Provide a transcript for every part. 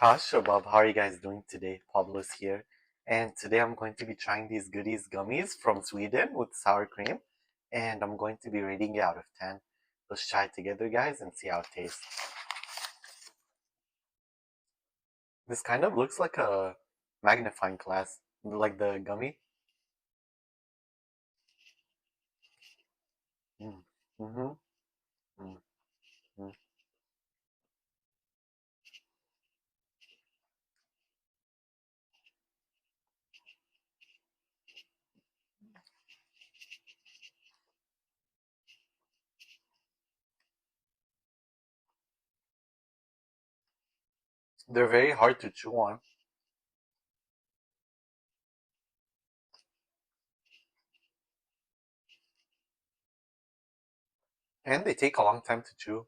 Hi Shabab, how are you guys doing today? Pablo's here, and today I'm going to be trying these goodies gummies from Sweden with sour cream, and I'm going to be rating it out of 10. Let's try it together, guys, and see how it tastes. This kind of looks like a magnifying glass, like the gummy. Mm. Mm-hmm. Mm-hmm. They're very hard to chew on, and they take a long time to chew.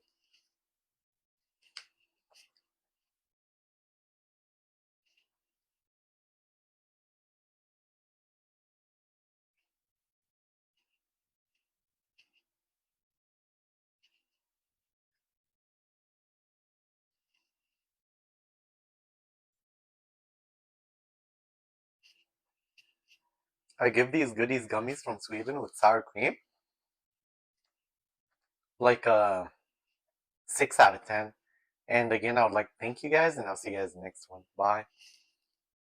I give these goodies gummies from Sweden with sour cream like a 6 out of 10. And again, I would like to thank you guys, and I'll see you guys next one. Bye.